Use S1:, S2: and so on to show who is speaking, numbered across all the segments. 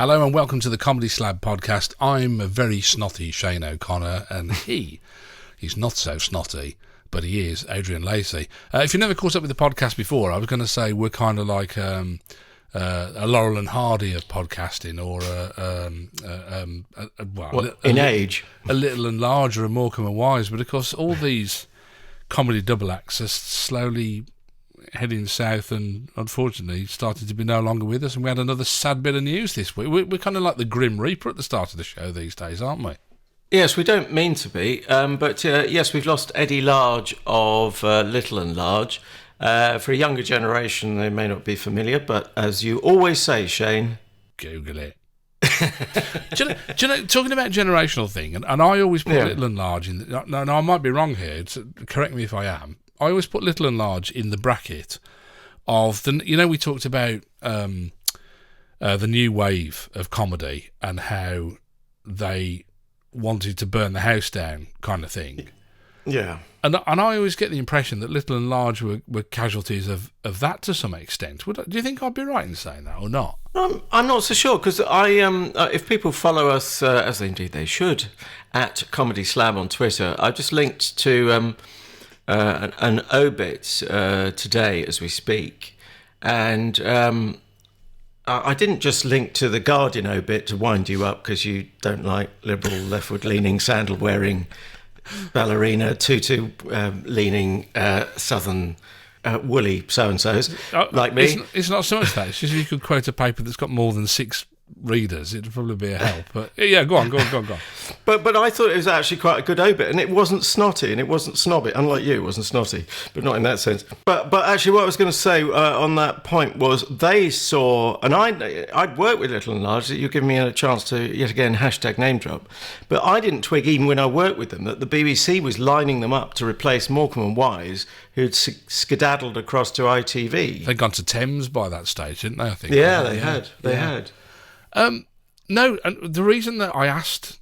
S1: Hello and welcome to the Comedy Slab podcast. I'm a very snotty Shane O'Connor, and he's not so snotty, but he is Adrian Lacey. If you've never caught up with the podcast before, I was going to say we're kind of like a Laurel and Hardy of podcasting, or
S2: age,
S1: a Little and Larger, and Morecambe and Wise. But of course, all these comedy double acts are slowly heading south and unfortunately started to be no longer with us, and we had another sad bit of news this week. We're kind of like the Grim Reaper at the start of the show these days, aren't we?
S2: Yes, we don't mean to be, but yes, we've lost Eddie Large of Little and Large. For a younger generation, they may not be familiar, but as you always say, Shane...
S1: Google it. do you know, talking about generational thing, and I always put Little and Large in... No, I might be wrong here, correct me if I am. I always put Little and Large in the bracket of the... You know, we talked about the new wave of comedy and how they wanted to burn the house down kind of thing.
S2: Yeah.
S1: And I always get the impression that Little and Large were casualties of that to some extent. Do you think I'd be right in saying that or not?
S2: I'm not so sure, because if people follow us, as indeed they should, at Comedy Slab on Twitter, I've just linked to... an obit today as we speak, and I didn't just link to the Guardian obit to wind you up because you don't like liberal, leftward-leaning, sandal-wearing, ballerina, tutu-leaning, southern, woolly so-and-sos like me.
S1: It's not so much that. It's just you could quote a paper that's got more than 6 readers, it'd probably be a help. But yeah, go on.
S2: But I thought it was actually quite a good obit, and it wasn't snotty and it wasn't snobby. Unlike you, it wasn't snotty, but not in that sense. But actually, what I was going to say on that point was they saw, and I'd worked with Little and Large. You're giving me a chance to yet again hashtag name drop. But I didn't twig even when I worked with them that the BBC was lining them up to replace Morecambe and Wise, who'd skedaddled across to ITV.
S1: They'd gone to Thames by that stage, didn't they? I think.
S2: Yeah, they had. They had.
S1: No, and the reason that I asked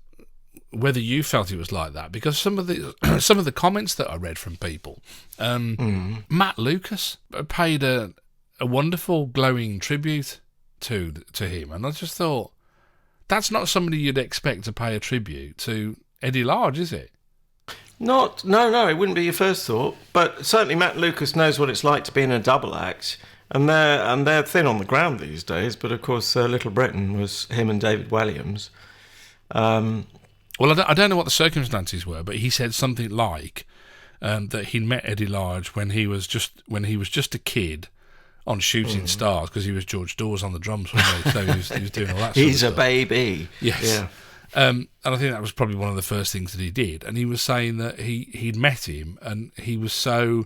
S1: whether you felt it was like that, because some of the comments that I read from people, Matt Lucas paid a wonderful, glowing tribute to him, and I just thought that's not somebody you'd expect to pay a tribute to Eddie Large, is it?
S2: No, it wouldn't be your first thought, but certainly Matt Lucas knows what it's like to be in a double act. And they're thin on the ground these days, but of course Little Britain was him and David Walliams.
S1: Well, I don't know what the circumstances were, but he said something like that he'd met Eddie Large when he was just a kid on Shooting Stars, because he was George Dawes on the drums, wasn't he? So he was doing all that.
S2: He's
S1: sort of
S2: a baby.
S1: Yes.
S2: Yeah.
S1: And I think that was probably one of the first things that he did. And he was saying that he'd met him and he was so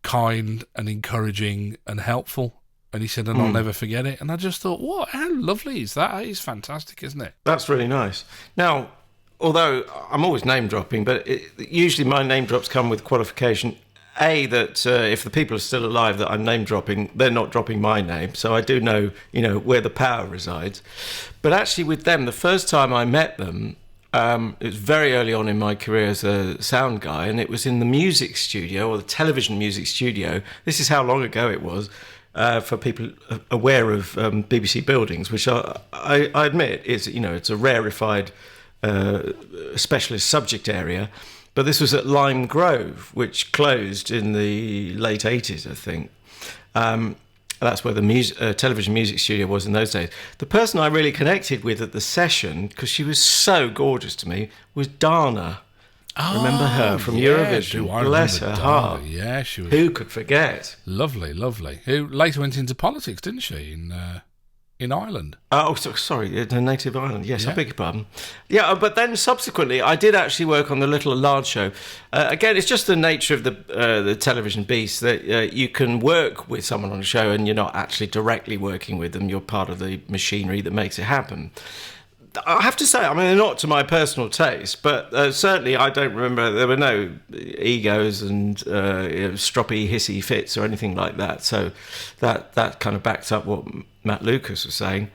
S1: kind and encouraging and helpful, and he said, and I'll never forget it. And I just thought, what? How lovely is that? It's fantastic, isn't it?
S2: That's really nice. Now, although I'm always name dropping, but usually my name drops come with qualification. A, that if the people are still alive that I'm name dropping, they're not dropping my name, so I do know, where the power resides. But actually, with them, the first time I met them, it was very early on in my career as a sound guy, and it was in the music studio, or the television music studio. This is how long ago it was, for people aware of BBC buildings, which I admit is, it's a rarefied specialist subject area. But this was at Lime Grove, which closed in the late 80s, I think. That's where the television music studio was in those days. The person I really connected with at the session, because she was so gorgeous to me, was Dana. Remember her from Eurovision? Bless her heart.
S1: Yeah, she was.
S2: Who could forget?
S1: Lovely. Who later went into politics, didn't she, in Ireland?
S2: Oh, sorry, the native Ireland. Yes, I beg your pardon. Yeah, but then subsequently, I did actually work on the Little and Large show. Again, it's just the nature of the television beast that you can work with someone on a show and you're not actually directly working with them. You're part of the machinery that makes it happen. I have to say, I mean, not to my personal taste, but certainly I don't remember, there were no egos and stroppy, hissy fits or anything like that. So that kind of backs up what Matt Lucas was saying.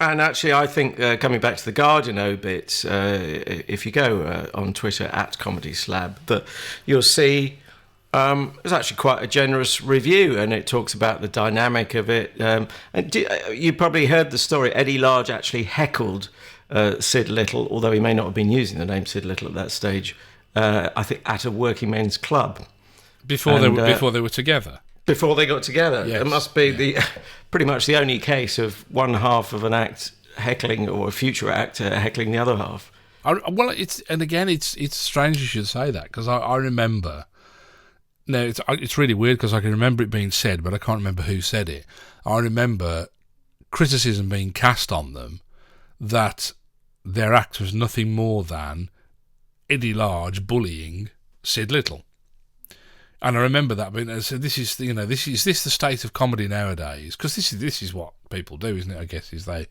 S2: And actually, I think, coming back to the Guardian obit, if you go on Twitter @ComedySlab, that you'll see It's actually quite a generous review, and it talks about the dynamic of it. You probably heard the story. Eddie Large actually heckled Sid Little, although he may not have been using the name Sid Little at that stage. I think at a working men's club
S1: before they were together.
S2: Before they got together,
S1: yes.
S2: It must be the pretty much the only case of one half of an act heckling, or a future actor heckling the other half.
S1: It's strange you should say that, because I remember. No, it's really weird because I can remember it being said, but I can't remember who said it. I remember criticism being cast on them that their act was nothing more than Eddie Large bullying Sid Little. And I remember that being, I said, is this the state of comedy nowadays? Because this is what people do, isn't it? I guess is they,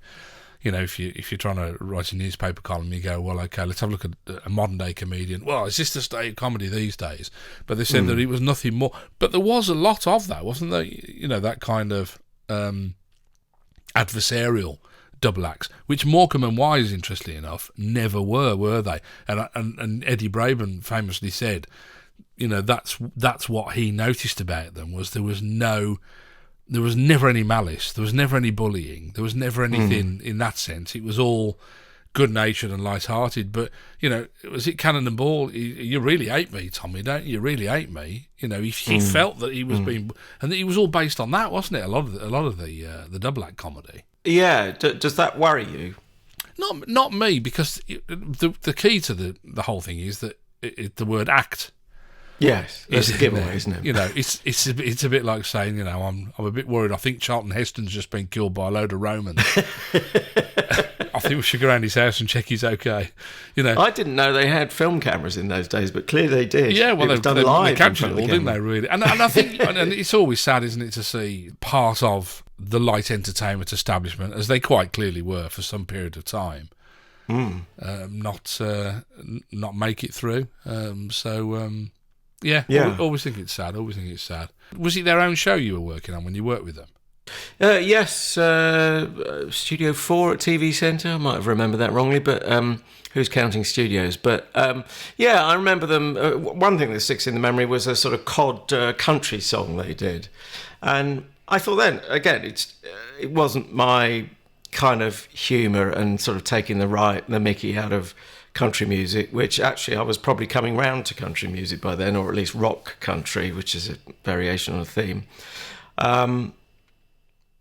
S1: if you're trying to write a newspaper column, you go, well, okay, let's have a look at a modern day comedian. Well, is this the state of comedy these days? But they said that it was nothing more. But there was a lot of that, wasn't there? That kind of adversarial double acts, which Morecambe and Wise, interestingly enough, never were they? And Eddie Braben famously said, that's what he noticed about them, was there was never any malice, there was never any bullying, there was never anything in that sense. It was all good-natured and light-hearted. But was it Cannon and Ball? You really hate me, Tommy, don't you? You really hate me. He felt that he was being, and it was all based on that, wasn't it? A lot of the double act comedy.
S2: Yeah. Does that worry you?
S1: Not me, because the key to the whole thing is that the word act.
S2: Yes, it's a giveaway, isn't it?
S1: It's a bit like saying, I'm a bit worried. I think Charlton Heston's just been killed by a load of Romans. I think we should go around his house and check he's okay.
S2: I didn't know they had film cameras in those days, but clearly they did.
S1: Yeah, well,
S2: it was done live.
S1: They captured it all, didn't they? Really, and I think, and it's always sad, isn't it, to see part of the light entertainment establishment, as they quite clearly were for some period of time, not make it through. Yeah. Always think it's sad. Was it their own show you were working on when you worked with them?
S2: Yes, Studio 4 at TV Centre. I might have remembered that wrongly, but who's counting studios? But I remember them. One thing that sticks in the memory was a sort of cod country song they did. And I thought then, again, it wasn't my kind of humour and sort of taking the mickey out of country music, which actually I was probably coming round to country music by then, or at least rock country, which is a variation on a theme.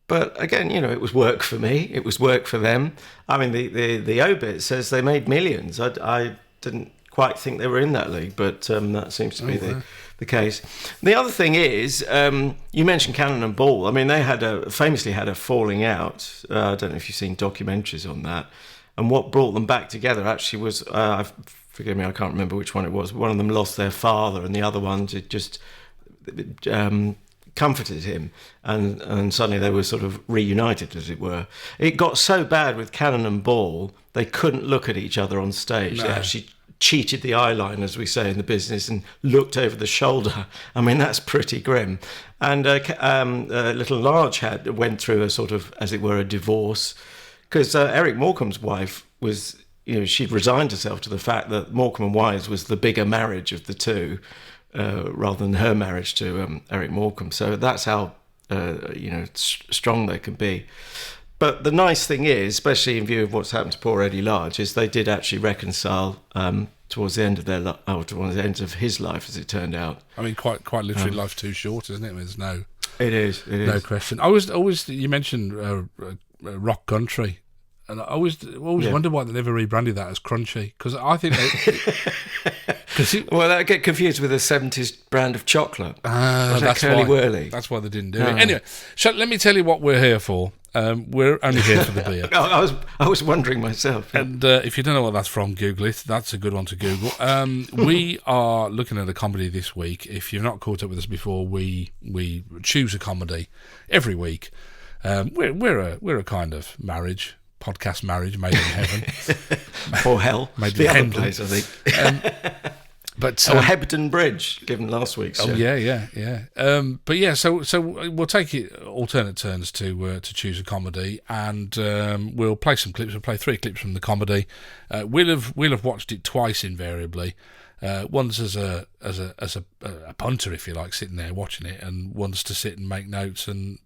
S2: But again, it was work for me. It was work for them. I mean, the obit says they made millions. I didn't quite think they were in that league, but that seems to be the case. The other thing is, you mentioned Cannon and Ball. I mean, they famously had a falling out. I don't know if you've seen documentaries on that. And what brought them back together actually was, forgive me, I can't remember which one it was. One of them lost their father, and the other one just comforted him, and suddenly they were sort of reunited, as it were. It got so bad with Cannon and Ball, they couldn't look at each other on stage. No. They actually cheated the eye line, as we say in the business, and looked over the shoulder. I mean, that's pretty grim. And Little Large went through a sort of, as it were, a divorce, because Eric Morecambe's wife was, she'd resigned herself to the fact that Morecambe and Wise was the bigger marriage of the two, rather than her marriage to Eric Morecambe. So that's how strong they can be. But the nice thing is, especially in view of what's happened to poor Eddie Large, is they did actually reconcile towards the end of towards the end of his life, as it turned out.
S1: I mean, quite literally, life's too short, isn't it? There's no.
S2: It is.
S1: No question. I always you mentioned rock country, and I always wonder why they never rebranded that as crunchy, because I think
S2: well, that get confused with a 70s brand of chocolate.
S1: That's
S2: Curly Whirly.
S1: That's why they didn't do it. Anyway, let me tell you what we're here for. We're only here for the beer.
S2: I was wondering myself.
S1: And if you don't know what that's from, Google it. That's a good one to Google. We are looking at a comedy this week. If you've not caught up with us before, we choose a comedy every week. We're a kind of podcast marriage made in heaven.
S2: Or hell.
S1: Made
S2: the
S1: in
S2: other place, I think. Or Hebden Bridge, given last week's show.
S1: Oh, yeah. But yeah, so we'll take it alternate turns to choose a comedy, and we'll play some clips. We'll play 3 clips from the comedy. We'll have watched it twice invariably, One's as a punter, if you like, sitting there watching it, and one's to sit and make notes and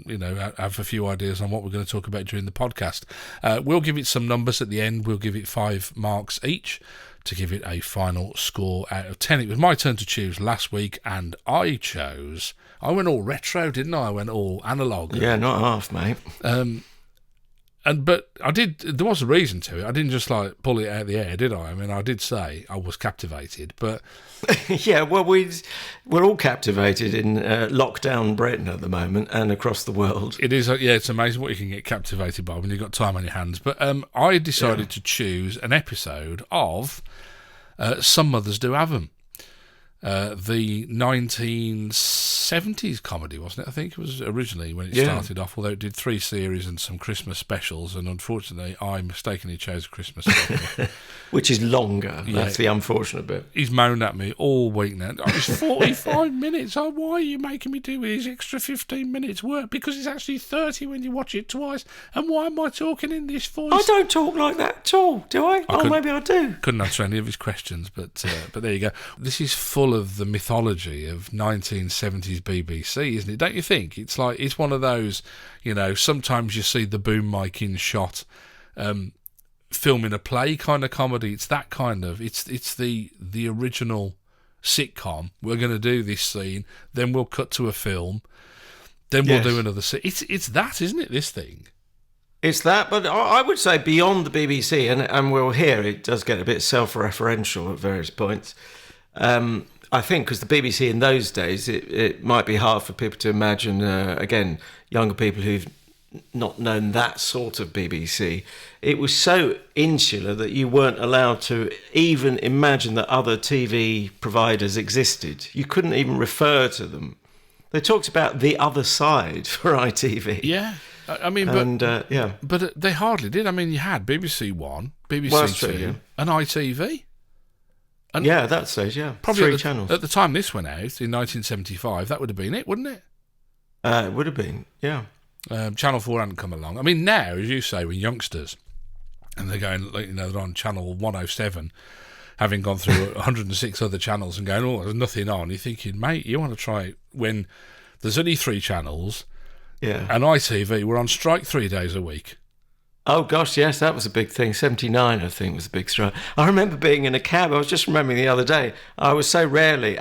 S1: have a few ideas on what we're going to talk about during the podcast. We'll give it some numbers at the end. We'll give it 5 marks each to give it a final score out of 10. It was my turn to choose last week, and I went all retro, didn't I? I went all analogue.
S2: Yeah, not half, mate.
S1: But I did. There was a reason to it. I didn't just pull it out of the air, did I? I mean, I did say I was captivated, but
S2: yeah. Well, we're all captivated in lockdown Britain at the moment and across the world.
S1: It is. Yeah, it's amazing what you can get captivated by when you've got time on your hands. But I decided to choose an episode of Some Mothers Do Ave Em. The 1970s comedy, wasn't it? I think it was originally when it started off, although it did 3 series and some Christmas specials, and unfortunately I mistakenly chose a Christmas special.
S2: Which is longer. Yeah. That's the unfortunate bit.
S1: He's moaned at me all week now. Oh, it's 45 minutes. Oh, why are you making me do these extra 15 minutes work? Because it's actually 30 when you watch it twice. And why am I talking in this voice?
S2: I don't talk like that at all, do I? Maybe I do.
S1: Couldn't answer any of his questions, but there you go. This is full of the mythology of 1970s BBC, isn't it? Don't you think? It's one of those, sometimes you see the boom mic in shot, filming a play kind of comedy. It's that kind of, it's the original sitcom. We're going to do this scene, then we'll cut to a film, then we'll do another scene. It's that, isn't it, this thing?
S2: It's that, but I would say beyond the BBC, and we'll hear it does get a bit self-referential at various points. I think because the BBC in those days, it might be hard for people to imagine, again, younger people who've not known that sort of BBC. It was so insular that you weren't allowed to even imagine that other TV providers existed. You couldn't even refer to them. They talked about the other side for ITV.
S1: Yeah. I mean, but they hardly did. I mean, you had BBC One, BBC Two, and ITV.
S2: And at that stage,
S1: probably
S2: 3 channels.
S1: At the time this went out, in 1975, that would have been it, wouldn't it?
S2: It would have been, yeah.
S1: Channel 4 hadn't come along. I mean, now, as you say, we're youngsters, and they're going, they're on Channel 107, having gone through 106 other channels and going, oh, there's nothing on. You're thinking, mate, you want to try it when there's only 3 channels, and ITV were on strike 3 days a week.
S2: Oh, gosh, yes, that was a big thing. 79, I think, was a big strike. I remember being in a cab. I was just remembering the other day. I am so rarely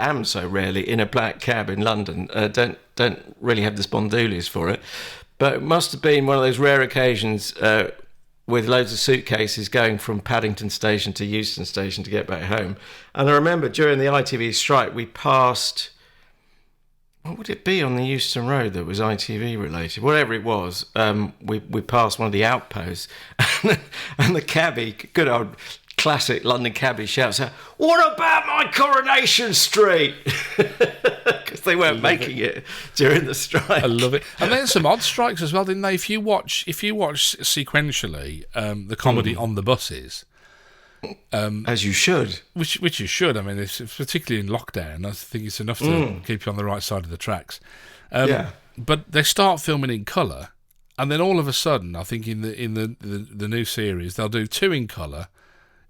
S2: in a black cab in London. Don't really have the spondoolies for it. But it must have been one of those rare occasions with loads of suitcases going from Paddington Station to Euston Station to get back home. And I remember during the ITV strike, we passed... What would it be on the Euston Road that was ITV related? Whatever it was, we passed one of the outposts, and the cabbie, good old classic London cabbie, shouts out, "What about my Coronation Street?" Because they weren't making it during the strike.
S1: I love it. And then some odd strikes as well, didn't they? If you watch sequentially the comedy on the buses.
S2: As you should.
S1: Which you should. I mean, it's particularly in lockdown, I think it's enough to keep you on the right side of the tracks. But they start filming in colour, and then all of a sudden, I think in the new series, they'll do 2 in colour,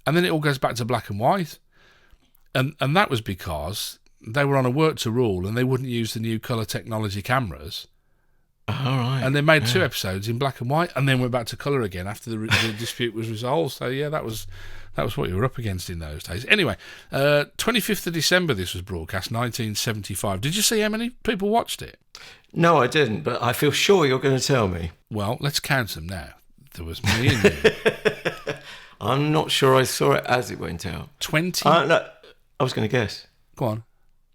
S1: and then it all goes back to black and white. And that was because they were on a work to rule, and they wouldn't use the new colour technology cameras.
S2: All right.
S1: And they made 2 episodes in black and white, and then went back to colour again after the dispute was resolved. So that was what you were up against in those days. Anyway, 25th of December this was broadcast, 1975. Did you see how many people watched it?
S2: No, I didn't, but I feel sure you're going to tell me.
S1: Well, let's count them now. There was me and you.
S2: I'm not sure I saw it as it went out.
S1: 20?
S2: No, I was going to guess.
S1: Go on.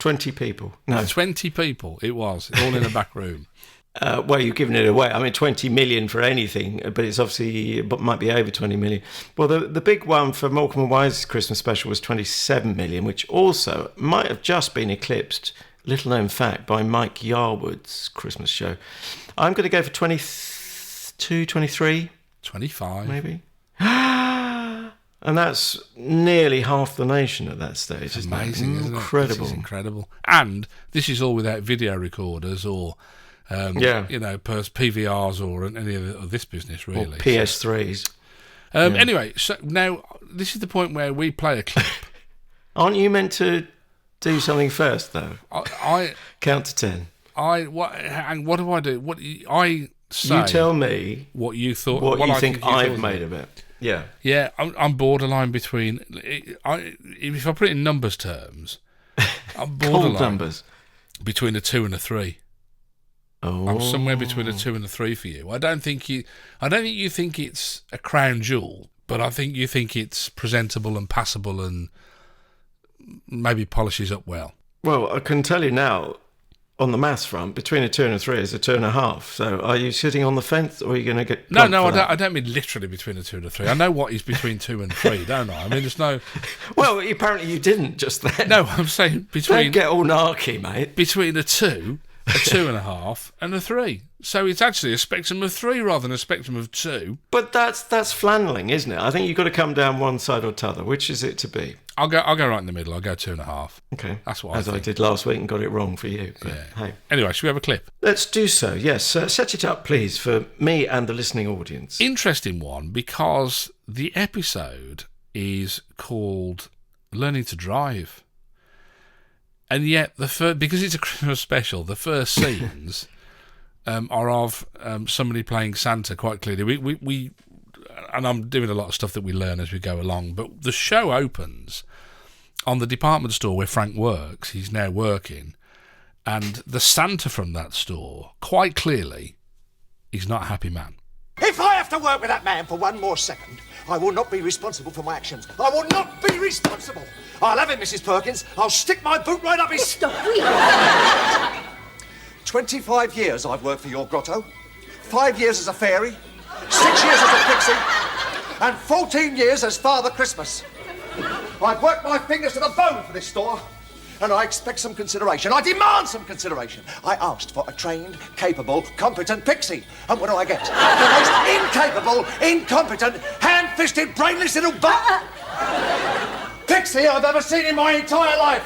S2: 20 people. No.
S1: 20 people, it was, all in a back room.
S2: Well, you've given it away. I mean, 20 million for anything, but it's obviously, it might be over 20 million. Well, the big one for Morecambe and Wise's Christmas special was 27 million, which also might have just been eclipsed, little known fact, by Mike Yarwood's Christmas show. I'm going to go for 22, 23.
S1: 25.
S2: Maybe. And that's nearly half the nation at that stage.
S1: It's amazing, isn't it?
S2: Incredible.
S1: This is incredible. And this is all without video recorders or... PVRs or any of this business, really.
S2: Or PS3s.
S1: Anyway, so now this is the point where we play a clip
S2: Aren't you meant to do something first, though?
S1: I
S2: Count to 10.
S1: what do I do? What I say?
S2: You tell me
S1: what you thought.
S2: What you
S1: I
S2: think I've made of it. Yeah.
S1: Yeah, I'm borderline between. If I put it in numbers terms, I'm borderline
S2: Cold numbers.
S1: Between a 2 and a 3.
S2: Oh.
S1: I'm somewhere between a 2 and a 3 for you. I don't think you think it's a crown jewel, but I think you think it's presentable and passable and maybe polishes up well.
S2: Well, I can tell you now, on the maths front, between a 2 and a 3 is a 2.5. So are you sitting on the fence, or are you going to get...
S1: No, I don't mean literally between a 2 and a 3. I know what is between 2 and 3, don't I? I mean, there's no...
S2: Well, apparently you didn't just then.
S1: No, I'm saying between...
S2: Don't get all narky, mate.
S1: Between a 2, a 2.5, and a 3. So it's actually a spectrum of 3 rather than a spectrum of 2.
S2: But that's flanneling, isn't it? I think you've got to come down one side or t'other. Which is it to be?
S1: I'll go right in the middle. I'll go 2.5.
S2: Okay.
S1: That's what
S2: I did last week and got it wrong for you. But
S1: yeah.
S2: Hey.
S1: Anyway, should we have a clip?
S2: Let's do so, yes. Set it up, please, for me and the listening audience.
S1: Interesting one, because the episode is called Learning to Drive. And yet, because it's a Christmas special, the first scenes are of somebody playing Santa quite clearly. We and I'm doing a lot of stuff that we learn as we go along, but the show opens on the department store where Frank works. He's now working, and the Santa from that store, quite clearly, he's not a happy man.
S3: If I have to work with that man for one more second, I will not be responsible for my actions. I will not be responsible. I'll have it, Mrs. Perkins. I'll stick my boot right up his...
S4: Stop.
S3: 25 years I've worked for your grotto. 5 years as a fairy. 6 years as a pixie. And 14 years as Father Christmas. I've worked my fingers to the bone for this store. And I expect some consideration. I demand some consideration. I asked for a trained, capable, competent pixie. And what do I get? The most incapable, incompetent, hand-fisted, brainless little pixie I've ever seen in my entire life.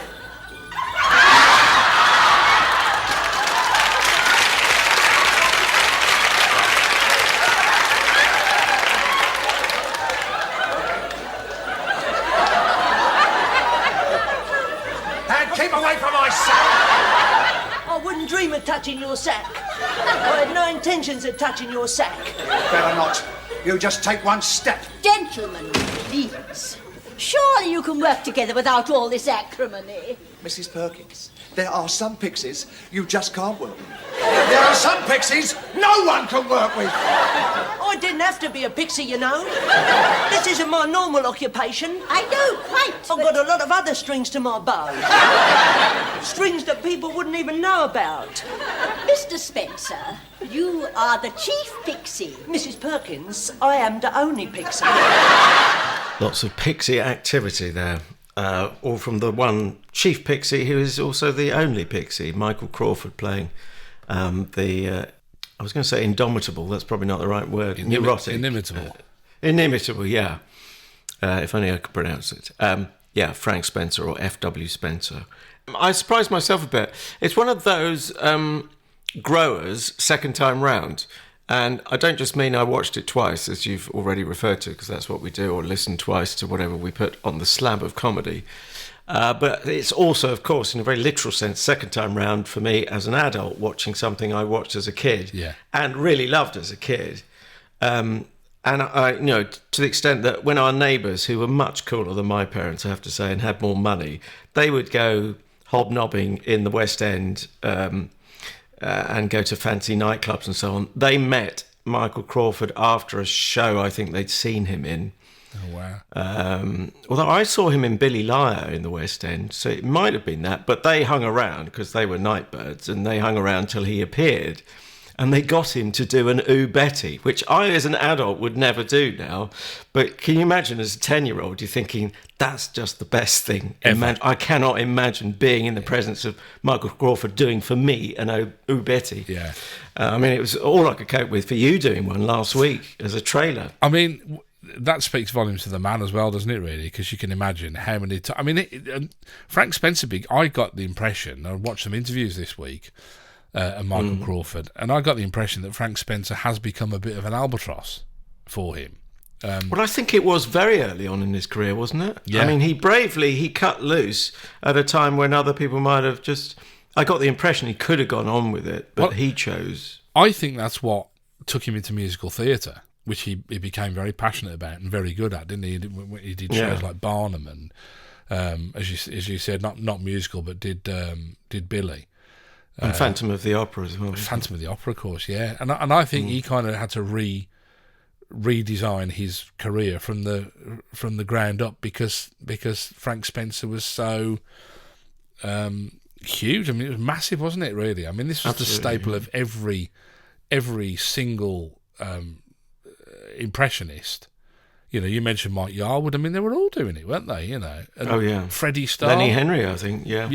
S3: Keep away from my sack!
S4: I wouldn't dream of touching your sack. I had no intentions of touching your sack.
S3: Better not. You just take one step.
S5: Gentlemen, please. Surely you can work together without all this acrimony.
S3: Mrs. Perkins, there are some pixies you just can't work with. There are some pixies no one can work with.
S4: I didn't have to be a pixie, you know. This isn't my normal occupation.
S5: I know, quite.
S4: I've got a lot of other strings to my bow. Strings that people wouldn't even know about.
S5: Mr. Spencer, you are the chief pixie.
S4: Mrs. Perkins, I am the only pixie.
S2: Lots of pixie activity there. All from the one chief pixie who is also the only pixie, Michael Crawford, playing I was going to say indomitable, that's probably not the right word. Neurotic.
S1: Inimitable.
S2: Inimitable, yeah. If only I could pronounce it. Yeah, Frank Spencer or F.W. Spencer. I surprised myself a bit. It's one of those growers second time round. And I don't just mean I watched it twice, as you've already referred to, because that's what we do, or listen twice to whatever we put on the slab of comedy. But it's also, of course, in a very literal sense, second time round for me as an adult, watching something I watched as a kid and really loved as a kid. And I, to the extent that when our neighbours, who were much cooler than my parents, I have to say, and had more money, they would go hobnobbing in the West End and go to fancy nightclubs and so on. They met Michael Crawford after a show I think they'd seen him in.
S1: Oh, wow.
S2: Although I saw him in Billy Liar in the West End, so it might have been that. But they hung around because they were nightbirds, and they hung around till he appeared. And they got him to do an Ooh Betty, which I, as an adult, would never do now. But can you imagine, as a 10-year-old, you're thinking, that's just the best thing. I cannot imagine being in the presence of Michael Crawford doing for me an Ooh Betty.
S1: Yeah.
S2: I mean, it was all I could cope with for you doing one last week as a trailer.
S1: I mean, that speaks volumes to the man as well, doesn't it, really? Because you can imagine how many times... I mean, Frank Spencer, I got the impression, I watched some interviews this week, and Michael Crawford, and I got the impression that Frank Spencer has become a bit of an albatross for him.
S2: Well, I think it was very early on in his career, wasn't it?
S1: Yeah.
S2: I mean, he cut loose at a time when other people might have just... I got the impression he could have gone on with it, but he chose...
S1: I think that's what took him into musical theatre, which he became very passionate about and very good at, didn't he? He did shows like Barnum and, as you said, not musical, but did Billy.
S2: And Phantom of the Opera as well.
S1: Phantom of the Opera, of course, yeah. And I think he kind of had to redesign his career from the ground up because Frank Spencer was so huge. I mean, it was massive, wasn't it? Really. I mean, this was the staple of every single impressionionist. You know, you mentioned Mike Yarwood. I mean, they were all doing it, weren't they? You know. And Freddie Starr.
S2: Lenny Henry, I think. Yeah.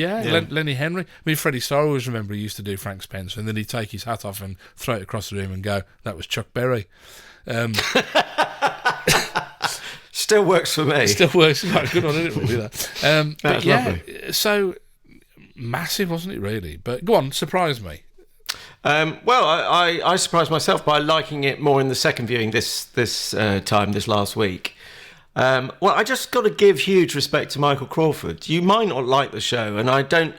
S1: Lenny Henry. I mean, Freddie Starr, I always remember he used to do Frank Spencer, and then he'd take his hat off and throw it across the room and go, "That was Chuck Berry."
S2: Still works for me.
S1: Still works. Quite good one, isn't it? Really, that. But yeah,
S2: lovely.
S1: So massive, wasn't it? Really. But go on, surprise me.
S2: Well, I surprised myself by liking it more in the second viewing this last week. Well, I just got to give huge respect to Michael Crawford. You might not like the show, and I don't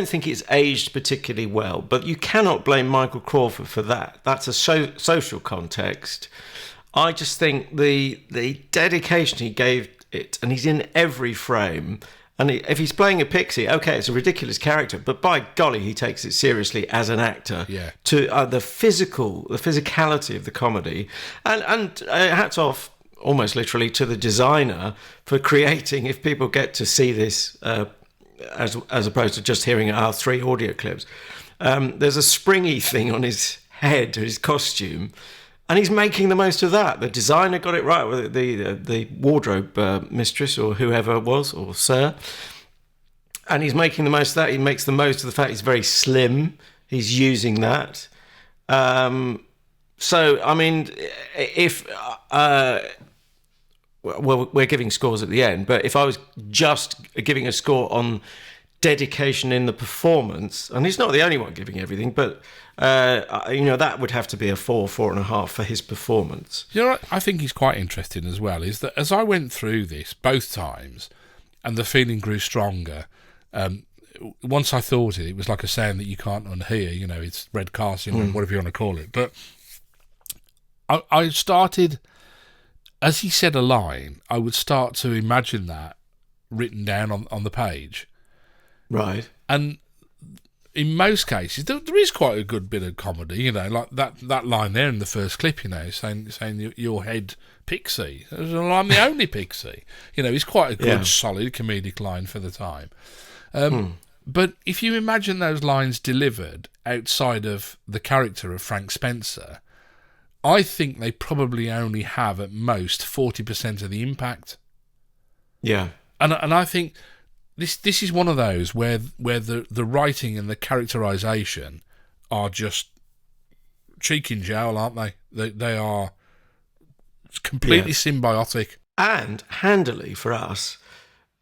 S2: think it's aged particularly well, but you cannot blame Michael Crawford for that. That's a social context. I just think the dedication he gave it, and he's in every frame. And if he's playing a pixie, okay, it's a ridiculous character, but by golly, he takes it seriously as an actor.
S1: Yeah.
S2: To the physicality of the comedy, and hats off, almost literally, to the designer for creating. If people get to see this, as opposed to just hearing our 3 audio clips, there's a springy thing on his head, his costume. And he's making the most of that. The designer got it right, with the wardrobe mistress or whoever it was, or sir. And he's making the most of that. He makes the most of the fact he's very slim. He's using that. So, I mean, if... well, we're giving scores at the end, but if I was just giving a score on dedication in the performance, and he's not the only one giving everything, but... that would have to be a 4.5 for his performance.
S1: You know what I think is quite interesting as well is that as I went through this both times and the feeling grew stronger, once I thought it was like a sound that you can't unhear, you know, it's red car syndrome, whatever you want to call it. But I started, as he said a line, I would start to imagine that written down on the page.
S2: Right.
S1: And in most cases, there is quite a good bit of comedy, you know, like that line there in the first clip, you know, saying your head pixie. Well, I'm the only pixie. You know, it's quite a good, solid comedic line for the time. But if you imagine those lines delivered outside of the character of Frank Spencer, I think they probably only have at most 40% of the impact.
S2: Yeah.
S1: And I think... This is one of those where the writing and the characterisation are just cheek and jowl, aren't they? They are completely symbiotic.
S2: And handily for us,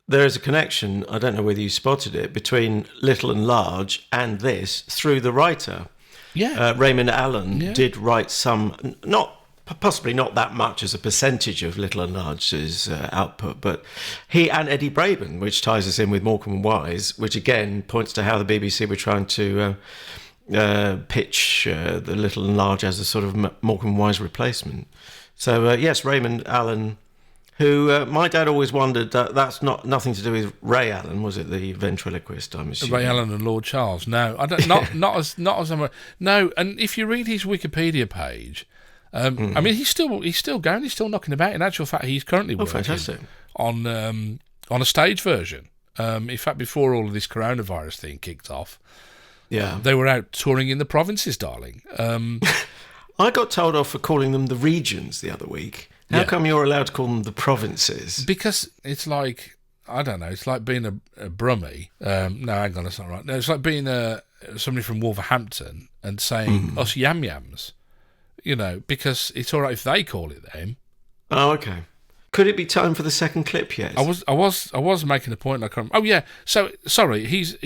S2: there is a connection, I don't know whether you spotted it, between Little and Large and this through the writer.
S1: Yeah.
S2: Raymond Allen did write some, possibly not that much as a percentage of Little and Large's output, but he and Eddie Braben, which ties us in with Morecambe and Wise, which again points to how the BBC were trying to pitch the Little and Large as a sort of Morecambe and Wise replacement. So yes, Raymond Allen, who my dad always wondered that's nothing to do with Ray Allen, was it, the ventriloquist? I'm assuming
S1: Ray Allen and Lord Charles. No, I don't. Not as no. And if you read his Wikipedia page. I mean, he's still going. He's still knocking about. In actual fact, he's currently working on a stage version. In fact, before all of this coronavirus thing kicked off, they were out touring in the provinces, darling.
S2: I got told off for calling them the regions the other week. How come you're allowed to call them the provinces?
S1: Because it's like, I don't know. It's like being a Brummie. No, hang on, that's not right. No, it's like being somebody from Wolverhampton and saying us yam yams. You know, because it's all right if they call it them. Oh,
S2: okay. Could it be time for the second clip yet?
S1: I was making a point. I can't. Oh yeah. So sorry. He is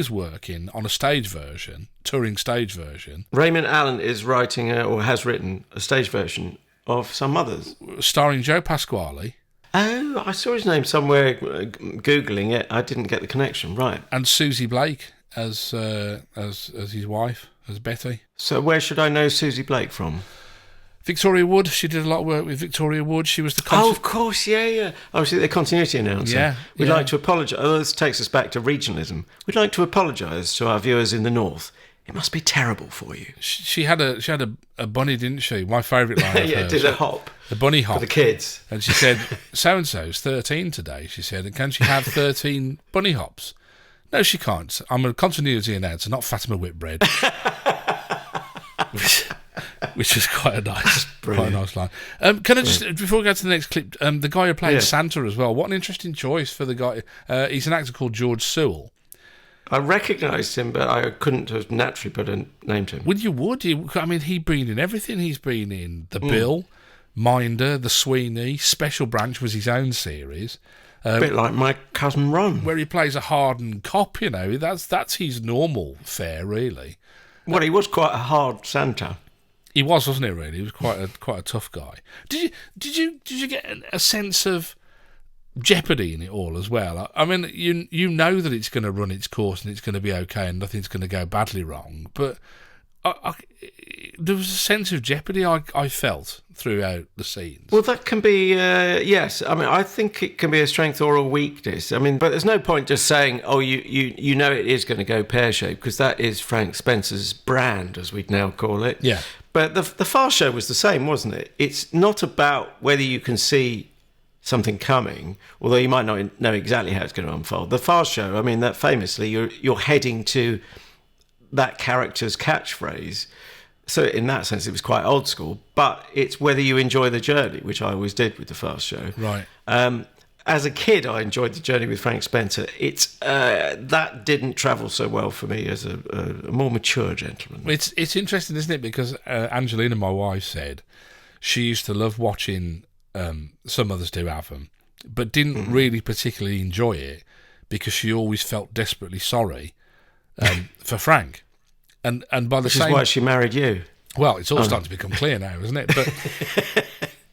S1: working on a stage version, touring stage version.
S2: Raymond Allen is writing or has written a stage version of some others.
S1: Starring Joe Pasquale.
S2: Oh, I saw his name somewhere. Googling it, I didn't get the connection. Right.
S1: And Susie Blake as his wife, as Betty.
S2: So where should I know Susie Blake from?
S1: Victoria Wood. She did a lot of work with Victoria Wood. She was the...
S2: of course, yeah. Oh, she's the continuity announcer.
S1: Yeah.
S2: We'd like to apologise. Oh, this takes us back to regionalism. We'd like to apologise to our viewers in the north. It must be terrible for you.
S1: She had a bunny, didn't she? My favourite line of hers.
S2: Did a hop.
S1: The bunny hop.
S2: For the kids.
S1: And she said, so-and-so's 13 today, she said, and can she have 13 bunny hops? No, she can't. I'm a continuity announcer, not Fatima Whitbread. which is quite a nice line. Can I just, before we go to the next clip, the guy who played Santa as well, what an interesting choice for the guy. He's an actor called George Sewell.
S2: I recognised him, but I couldn't have naturally put a name to him.
S1: Well, you would. I mean, he'd been in everything. He's been in The Bill, Minder, The Sweeney, Special Branch was his own series.
S2: A bit like my cousin Ron.
S1: Where he plays a hardened cop, you know. That's his normal fare, really.
S2: Well, he was quite a hard Santa.
S1: He was, wasn't he, really? He was quite a tough guy. Did you get a sense of jeopardy in it all as well? I mean, you know that it's going to run its course and it's going to be okay and nothing's going to go badly wrong, but there was a sense of jeopardy I felt throughout the scenes.
S2: Well, that can be, yes. I mean, I think it can be a strength or a weakness. I mean, but there's no point just saying, oh, you know it is going to go pear-shaped, because that is Frank Spencer's brand, as we'd now call it.
S1: Yeah.
S2: But the Fast Show was the same, wasn't it? It's not about whether you can see something coming, although you might not know exactly how it's going to unfold. The Fast Show, I mean, that famously, you're heading to that character's catchphrase. So in that sense, it was quite old school. But it's whether you enjoy the journey, which I always did with the Fast Show.
S1: Right.
S2: As a kid, I enjoyed the journey with Frank Spencer. It's that didn't travel so well for me as a more mature gentleman.
S1: It's interesting, isn't it? Because Angelina, my wife, said she used to love watching Some Others Do Ave Em, but didn't really particularly enjoy it because she always felt desperately sorry for Frank. And by the
S2: Which
S1: same,
S2: is why she married you.
S1: Well, it's all starting to become clear now, isn't it? But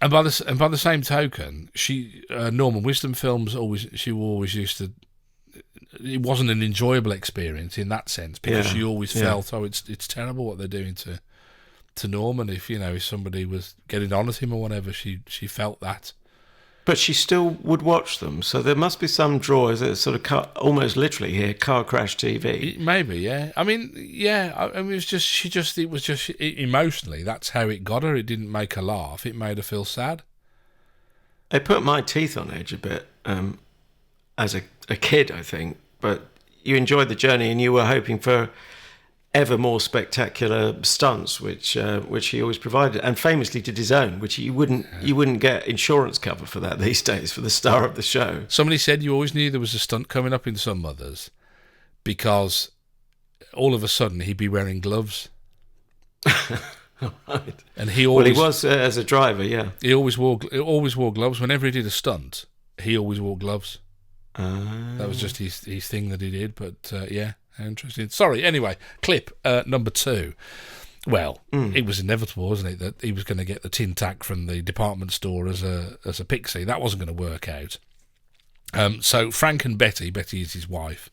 S1: and by the same token, she Norman Wisdom films she always used to. It wasn't an enjoyable experience in that sense because she always felt, it's terrible what they're doing to Norman. If somebody was getting on at him or whatever, she felt that.
S2: But she still would watch them, so there must be some draw. Is it sort of almost literally here, car crash TV?
S1: Maybe, yeah. I mean, yeah. I mean, it was just emotionally. That's how it got her. It didn't make her laugh. It made her feel sad.
S2: It put my teeth on edge a bit as a kid, I think. But you enjoyed the journey, and you were hoping for ever more spectacular stunts, which he always provided, and famously did his own, which you wouldn't get insurance cover for that these days for the star of the show.
S1: Somebody said you always knew there was a stunt coming up in Some Mothers because all of a sudden he'd be wearing gloves.
S2: Right.
S1: And he was
S2: as a driver, yeah.
S1: He always wore gloves whenever he did a stunt. He always wore gloves. That was just his thing that he did. But yeah. Interesting. Sorry. Anyway, clip number 2. Well, it was inevitable, wasn't it, that he was going to get the tin tack from the department store as a pixie. That wasn't going to work out. So Frank and Betty is his wife,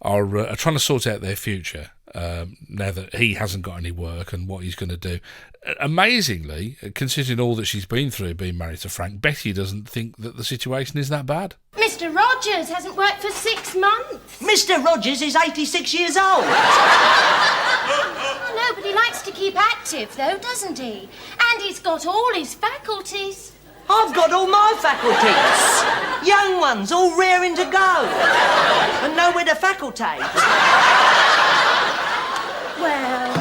S1: are trying to sort out their future now that he hasn't got any work and what he's going to do. Amazingly, considering all that she's been through being married to Frank, Betty doesn't think that the situation is that bad.
S6: Mr. Rogers hasn't worked for 6 months.
S4: Mr. Rogers is 86 years old.
S6: Oh, no, but he likes to keep active, though, doesn't he? And he's got all his faculties.
S4: I've got all my faculties. Young ones, all raring to go. And nowhere to facultate.
S6: Well,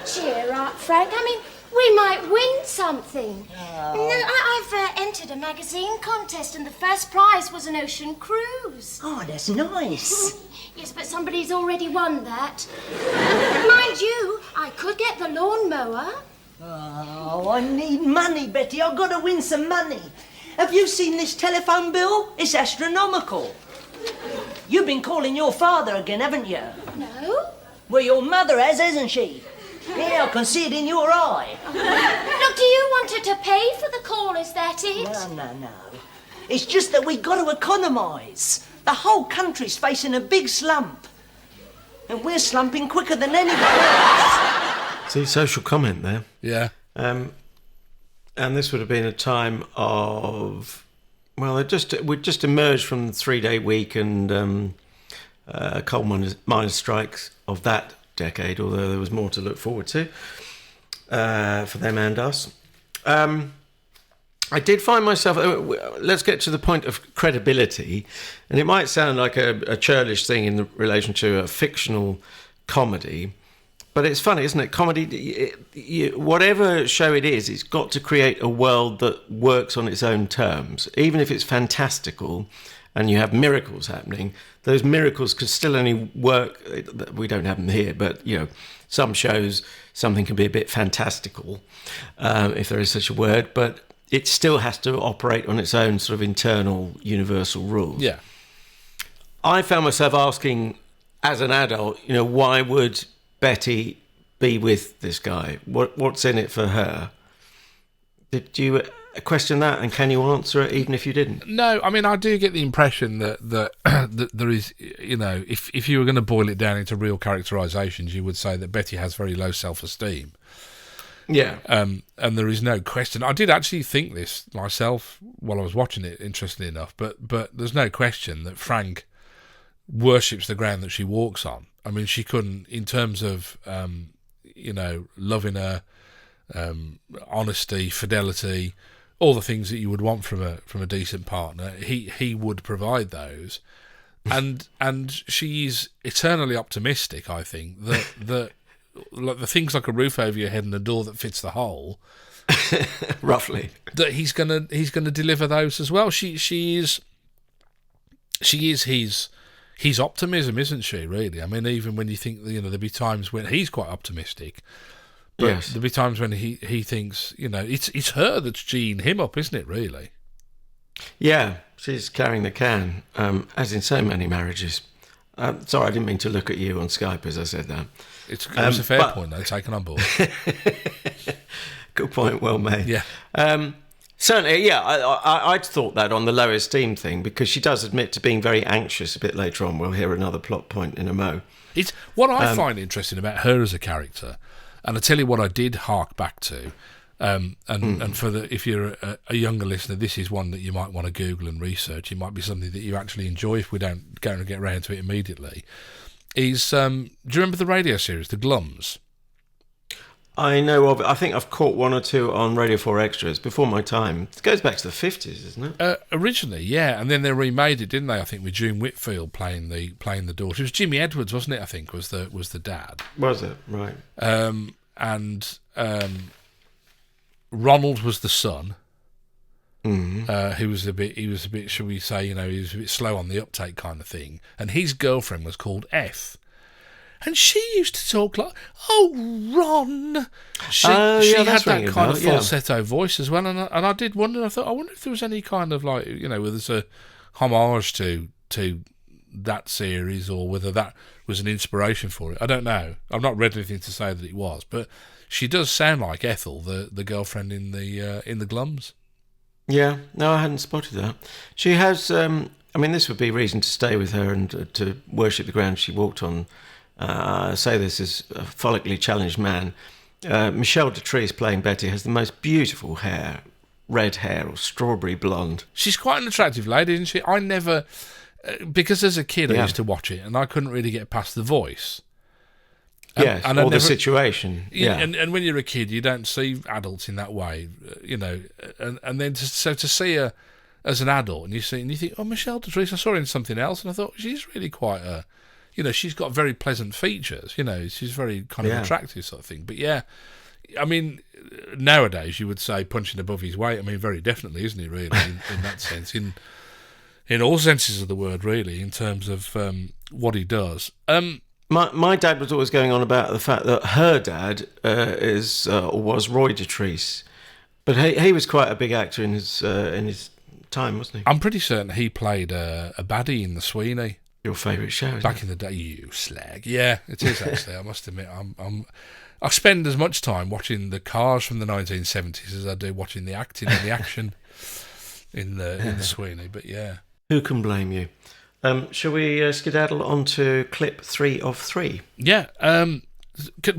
S6: cheer up, Frank. I mean, we might win something. Oh. No, I've entered a magazine contest and the first prize was an ocean cruise.
S4: Oh, that's nice.
S6: Yes, but somebody's already won that. Mind you, I could get the lawnmower.
S4: Oh, I need money, Betty. I've got to win some money. Have you seen this telephone bill? It's astronomical. You've been calling your father again, haven't you?
S6: No.
S4: Well, your mother has, hasn't she? Yeah, I can see it in your eye.
S6: Look, do you want her to pay for the call, is that it?
S4: No. It's just that we got to economise. The whole country's facing a big slump. And we're slumping quicker than anybody else.
S2: See, social comment there.
S1: Yeah.
S2: And this would have been a time of... Well, we'd just emerged from the 3-day week and coal miners' strikes of that decade, although there was more to look forward to for them and us. I did find myself... let's get to the point of credibility. And it might sound like a churlish thing in relation to a fictional comedy, but it's funny, isn't it? Comedy, whatever show it is, it's got to create a world that works on its own terms. Even if it's fantastical and you have miracles happening, those miracles could still only work... We don't have them here, but, some shows, something can be a bit fantastical, if there is such a word, but it still has to operate on its own sort of internal universal rules.
S1: Yeah.
S2: I found myself asking, as an adult, why would Betty be with this guy? What's in it for her? Did you question that, and can you answer it even if you didn't?
S1: No, I mean, I do get the impression that there is, if you were going to boil it down into real characterisations, you would say that Betty has very low self-esteem.
S2: Yeah.
S1: And there is no question. I did actually think this myself while I was watching it, interestingly enough, but there's no question that Frank worships the ground that she walks on. I mean, she couldn't, in terms of, loving her, honesty, fidelity, all the things that you would want from a decent partner. He would provide those, and she's eternally optimistic. I think that like the things like a roof over your head and a door that fits the hole,
S2: roughly,
S1: that he's gonna deliver those as well. She is his optimism, isn't she? Really, I mean, even when you think there'll be times when he's quite optimistic. But
S2: yes.
S1: There'll be times when he thinks, it's her that's geeing him up, isn't it, really?
S2: Yeah, she's carrying the can, as in so many marriages. Sorry, I didn't mean to look at you on Skype as I said that.
S1: It was a fair point, though, taken on board.
S2: Good point, well made.
S1: Yeah.
S2: Certainly, yeah, I'd thought that on the low esteem thing, because she does admit to being very anxious a bit later on. We'll hear another plot point in a mo.
S1: It's what I find interesting about her as a character. And I tell you what I did hark back to, and for if you're a younger listener, this is one that you might want to Google and research. It might be something that you actually enjoy if we don't go and get around to it immediately. Do you remember the radio series, The Glums?
S2: I know of it. I think I've caught one or two on Radio 4 Extras before my time. It goes back to the 50s, isn't it?
S1: Originally, yeah, and then they remade it, didn't they? I think with June Whitfield playing the daughter. It was Jimmy Edwards, wasn't it? I think was the dad.
S2: Was it? Right.
S1: And Ronald was the son.
S2: Mm-hmm.
S1: He was a bit, shall we say, he was a bit slow on the uptake kind of thing. And his girlfriend was called Eth. And she used to talk like, "Oh, Ron." She had that kind of falsetto voice as well, and I did wonder. I thought, I wonder if there was any kind of like, whether it's a homage to that series or whether that was an inspiration for it. I don't know. I've not read anything to say that it was, but she does sound like Ethel, the girlfriend in the Glums.
S2: Yeah, no, I hadn't spotted that. She has. This would be reason to stay with her and to worship the ground she walked on. Say this as a follically challenged man. Michelle Detrice playing Betty has the most beautiful hair, red hair or strawberry blonde.
S1: She's quite an attractive lady, isn't she? I never, because as a kid I used to watch it and I couldn't really get past the voice.
S2: Yes, or the situation. Yeah,
S1: and when you're a kid, you don't see adults in that way, and then to see her as an adult and you think, oh, Michelle Detrice, I saw her in something else, and I thought she's really quite a. She's got very pleasant features, she's very kind of attractive sort of thing. But yeah, I mean, nowadays you would say punching above his weight. I mean, very definitely, isn't he, really, in that sense, in all senses of the word, really, in terms of what he does.
S2: My dad was always going on about the fact that her dad was Roy Detrice, but he was quite a big actor in his time, wasn't he?
S1: I'm pretty certain he played a baddie in The Sweeney.
S2: Your favourite show, isn't
S1: Back in the day, you slag. Yeah, it is actually. I must admit, I spend as much time watching the cars from the 1970s as I do watching the acting and the action in the Sweeney. But yeah,
S2: Who can blame you? Shall we skedaddle on to clip 3 of 3?
S1: yeah.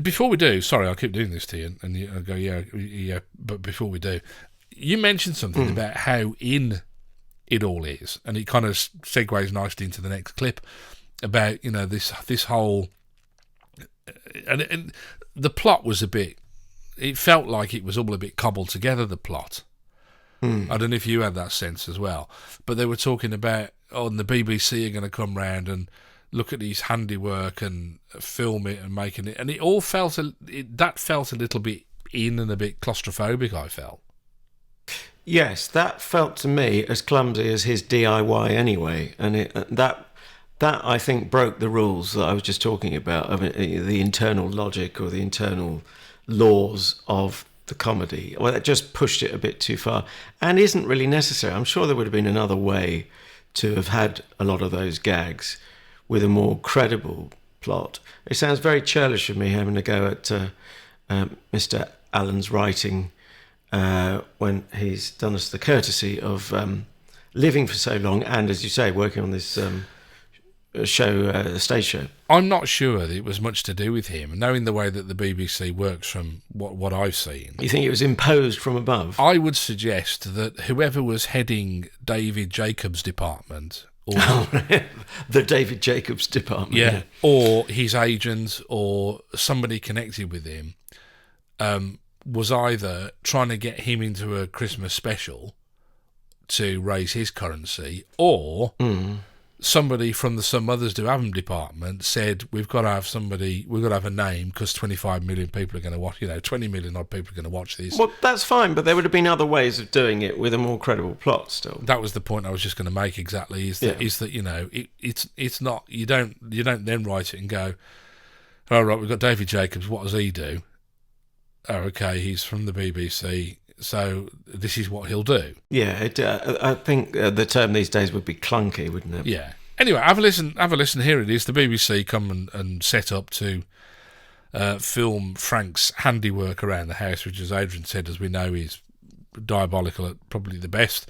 S1: Before we do, sorry, I keep doing this to you, and you go, yeah. But before we do, you mentioned something about how in it all is, and it kind of segues nicely into the next clip about this whole and the plot was it felt like it was all a bit cobbled together, the plot. I don't know if you had that sense as well, but they were talking about the BBC are going to come round and look at his handiwork and film it and making it, and it all felt a little bit in and a bit claustrophobic, I felt.
S2: Yes, that felt to me as clumsy as his DIY anyway, and that I think broke the rules that I was just talking about, of the internal logic or the internal laws of the comedy. Well, it just pushed it a bit too far and isn't really necessary. I'm sure there would have been another way to have had a lot of those gags with a more credible plot. It sounds very churlish of me having to go at Mr. Allen's writing when he's done us the courtesy of living for so long and, as you say, working on this stage show.
S1: I'm not sure that it was much to do with him, knowing the way that the BBC works from what I've seen.
S2: You think it was imposed from above?
S1: I would suggest that whoever was heading David Jacobs' department, or
S2: the David Jacobs department,
S1: yeah, or his agent or somebody connected with him, was either trying to get him into a Christmas special to raise his currency, or somebody from the Some Mothers Do Ave Em department said, we've got to have a name because 25 million people are going to watch, 20 million odd people are going to watch this.
S2: Well, that's fine, but there would have been other ways of doing it with a more credible plot still.
S1: That was the point I was just going to make exactly, is that it's not, you don't then write it and go, all right, we've got David Jacobs, what does he do? Oh, okay, he's from the BBC, so this is what he'll do.
S2: Yeah, I think the term these days would be clunky, wouldn't it?
S1: Yeah. Anyway, have a listen. Here it is. The BBC come and set up to film Frank's handiwork around the house, which, as Adrian said, as we know, is diabolical at probably the best.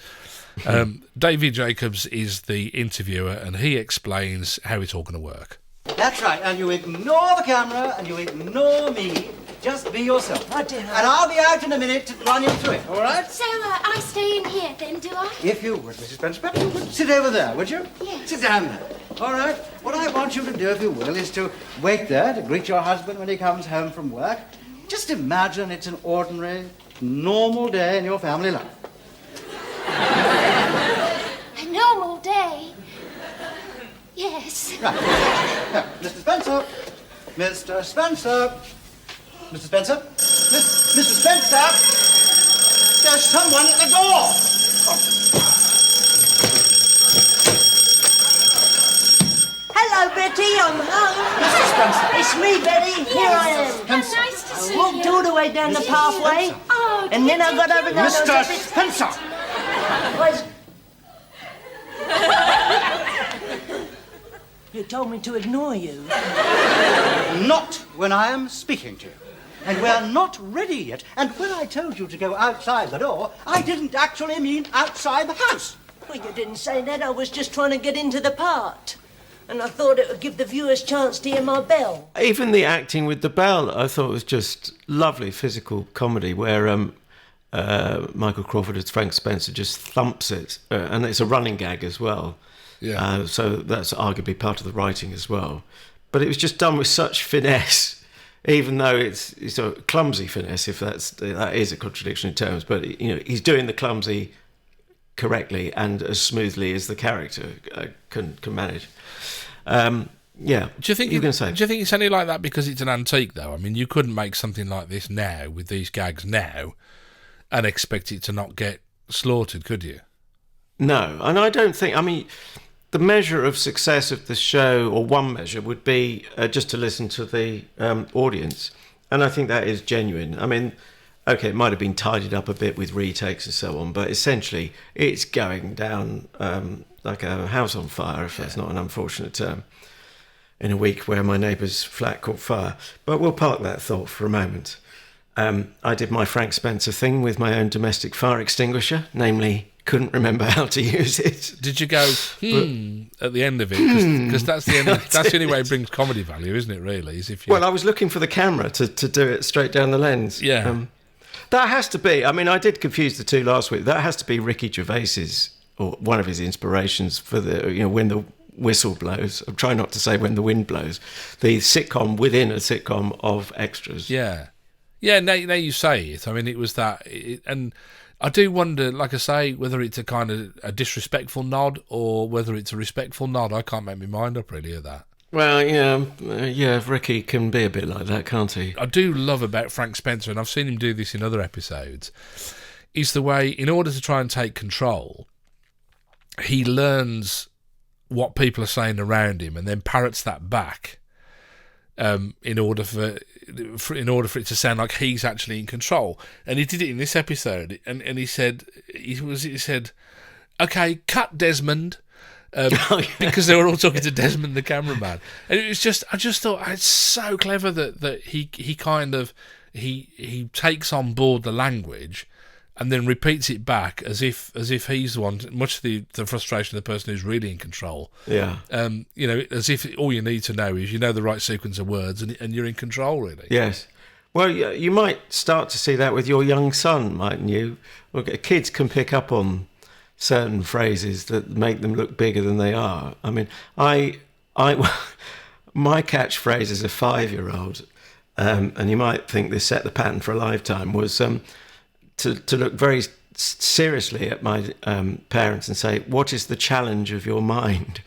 S1: David Jacobs is the interviewer, and he explains how it's all going to work.
S7: That's right, and you ignore the camera and you ignore me. Just be yourself.
S4: Oh, dear.
S7: And I'll be out in a minute to run you through it, all right?
S6: So, I stay in here then, do I?
S7: If you would, Mrs. Spencer, perhaps you would sit over there, would you?
S6: Yes.
S7: Sit down there. All right. What I want you to do, if you will, is to wait there to greet your husband when he comes home from work. Just imagine it's an ordinary, normal day in your family life.
S6: A normal day? Yes.
S7: Right. Now, Mr. Spencer. Mr. Spencer. Mr. Spencer. Mr. Spencer. There's someone at the door.
S4: Hello, Betty, I'm home.
S7: Mr. Spencer.
S4: It's me, Betty. Here I am.
S6: How nice to see
S4: Walked
S6: you.
S4: all the way down the pathway,
S6: Oh,
S4: and then I got over and
S7: Mr. Spencer.
S4: Was... You told me to ignore you.
S7: Not when I am speaking to you. And we're not ready yet. And when I told you to go outside the door, I didn't actually mean outside the house.
S4: Well, you didn't say that. I was just trying to get into the part. And I thought it would give the viewers a chance to hear my bell.
S2: Even the acting with the bell, I thought was just lovely physical comedy where Michael Crawford as Frank Spencer just thumps it. And it's a running gag as well.
S1: Yeah.
S2: So that's arguably part of the writing as well. But it was just done with such finesse, even though it's a clumsy finesse, if that is a contradiction in terms. But he's doing the clumsy correctly and as smoothly as the character can manage. Yeah.
S1: Do you think
S2: you can say?
S1: Do you think it's only like that because it's an antique, though? I mean, you couldn't make something like this now with these gags now and expect it to not get slaughtered, could you?
S2: No, and I don't think. I mean, the measure of success of the show, or one measure, would be just to listen to the audience, and I think that is genuine. I mean, okay, it might have been tidied up a bit with retakes and so on, but essentially, it's going down like a house on fire, if that's not an unfortunate term, in a week where my neighbour's flat caught fire. But we'll park that thought for a moment. I did my Frank Spencer thing with my own domestic fire extinguisher, namely couldn't remember how to use it.
S1: Did you go, at the end of it? Because that's the end. That's the only way it brings comedy value, isn't it, really? Is if you...
S2: Well, I was looking for the camera to do it straight down the lens.
S1: Yeah.
S2: That has to be, I mean, I did confuse the two last week. That has to be Ricky Gervais's, or one of his inspirations for the, when the whistle blows. I'm trying not to say when the wind blows. The sitcom within a sitcom of extras.
S1: Yeah. Yeah, now you say it. I mean, it was that... and I do wonder, like I say, whether it's a kind of a disrespectful nod or whether it's a respectful nod. I can't make my mind up really of that.
S2: Well, yeah, Ricky can be a bit like that, can't he?
S1: I do love about Frank Spencer, and I've seen him do this in other episodes, is the way, in order to try and take control, he learns what people are saying around him and then parrots that back in order for it to sound like he's actually in control. And he did it in this episode, and he said, "Okay, cut Desmond." Because they were all talking to Desmond, the cameraman, and it was just, I just thought it's so clever that he kind of he takes on board the language and then repeats it back as if he's the one, much to the frustration of the person who's really in control.
S2: Yeah.
S1: As if all you need to know is the right sequence of words and you're in control, really.
S2: Yes. Well, you might start to see that with your young son, mightn't you? Well, kids can pick up on certain phrases that make them look bigger than they are. I mean, my catchphrase as a 5-year-old, and you might think this set the pattern for a lifetime, was to look very seriously at my parents and say, "What is the challenge of your mind?"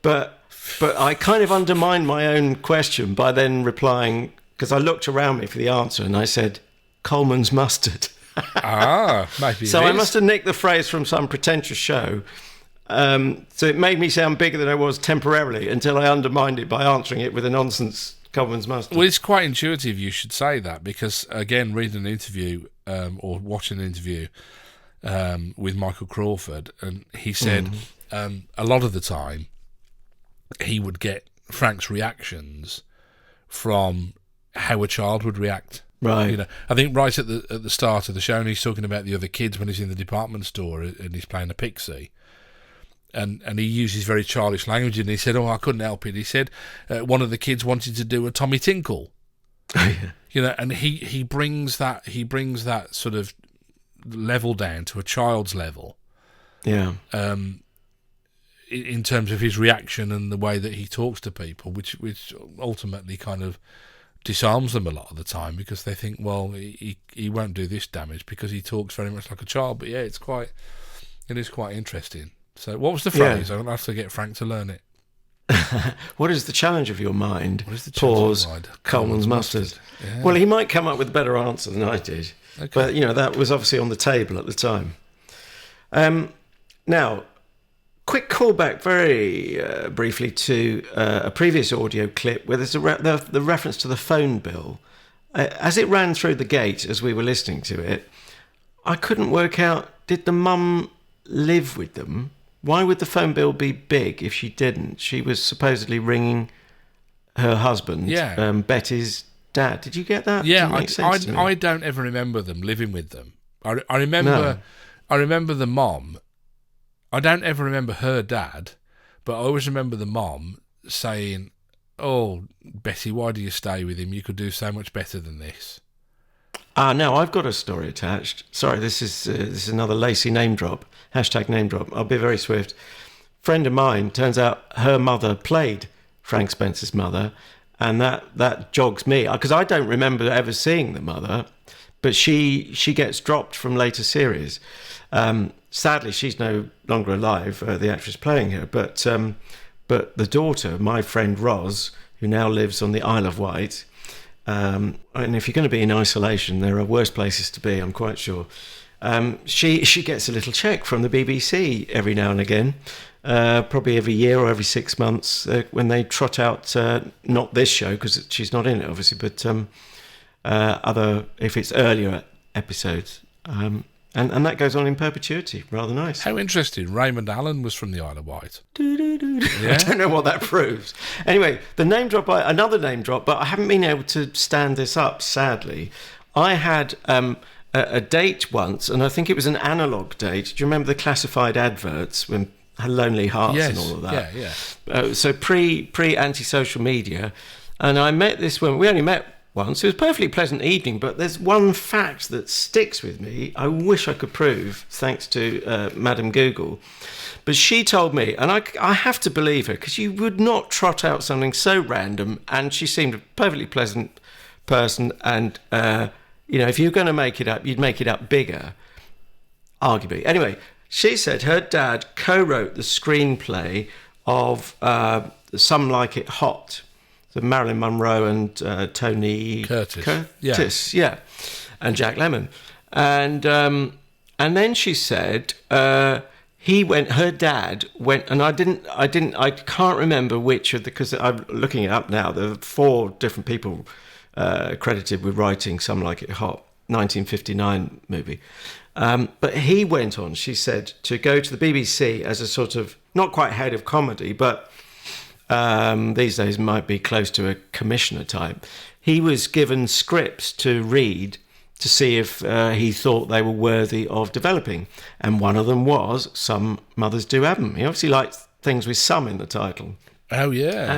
S2: But I kind of undermined my own question by then replying, because I looked around me for the answer and I said, "Coleman's mustard."
S1: Maybe.
S2: So I must have nicked the phrase from some pretentious show. So it made me sound bigger than I was temporarily until I undermined it by answering it with a nonsense Coleman's mustard.
S1: Well, it's quite intuitive you should say that, because, again, reading an interview or watching an interview with Michael Crawford, and he said a lot of the time he would get Frank's reactions from how a child would react.
S2: Right.
S1: I think right at the start of the show, and he's talking about the other kids when he's in the department store and he's playing a pixie, and he uses very childish language, and he said, "Oh, I couldn't help it." He said one of the kids wanted to do a Tommy Tinkle. And he brings that sort of level down to a child's level.
S2: Yeah.
S1: In terms of his reaction and the way that he talks to people, which ultimately kind of disarms them a lot of the time, because they think, well, he won't do this damage because he talks very much like a child. But yeah, it is quite interesting. So what was the phrase? I'm going to have to get Frank to learn it.
S2: What is the challenge of your mind?
S1: What is the challenge
S2: Pause,
S1: of your mind?
S2: Coleman's mustard.
S1: Yeah.
S2: Well, he might come up with a better answer than I did.
S1: Okay.
S2: But, that was obviously on the table at the time. Now, quick callback very briefly to a previous audio clip where there's the reference to the phone bill. As it ran through the gate as we were listening to it, I couldn't work out, did the mum live with them? Why would the phone bill be big if she didn't? She was supposedly ringing her husband, Betty's dad. Did you get that?
S1: Yeah, I don't ever remember them living with them. I remember the mom. I don't ever remember her dad, but I always remember the mom saying, "Oh, Betty, why do you stay with him? You could do so much better than this."
S2: Now I've got a story attached. Sorry, this is another Lacey name drop. #name drop. I'll be very swift. Friend of mine, turns out her mother played Frank Spencer's mother, and that jogs me, because I don't remember ever seeing the mother, but she gets dropped from later series. Sadly, she's no longer alive, the actress playing her, but the daughter, my friend Roz, who now lives on the Isle of Wight, and if you're going to be in isolation, there are worse places to be, I'm quite sure. She gets a little check from the BBC every now and again, probably every year or every 6 months, when they trot out, not this show, because she's not in it, obviously, but if it's earlier episodes. And that goes on in perpetuity. Rather nice.
S1: How interesting. Raymond Allen was from the Isle of Wight.
S2: I don't know what that proves. Anyway, the name drop, another name drop, but I haven't been able to stand this up, sadly. I had a date once, and I think it was an analogue date. Do you remember the classified adverts when had Lonely Hearts and all of that?
S1: Yeah.
S2: So pre-anti-social media, and I met this woman. We only met once. It was a perfectly pleasant evening, but there's one fact that sticks with me. I wish I could prove, thanks to Madam Google. But she told me, and I have to believe her, because you would not trot out something so random, and she seemed a perfectly pleasant person, and, if you're going to make it up, you'd make it up bigger, arguably. Anyway, she said her dad co-wrote the screenplay of Some Like It Hot, the Marilyn Monroe and Tony
S1: Curtis,
S2: yeah, and Jack Lemmon, and then she said her dad went, and I can't remember which of the, because I'm looking it up now. There are 4 different people credited with writing Some Like It Hot, 1959 movie. But he went on, she said, to go to the BBC as a sort of, not quite head of comedy, but these days might be close to a commissioner type. He was given scripts to read to see if he thought they were worthy of developing. And one of them was Some Mothers Do Ave Em. He obviously liked ththings with some in the title.
S1: Oh, yeah.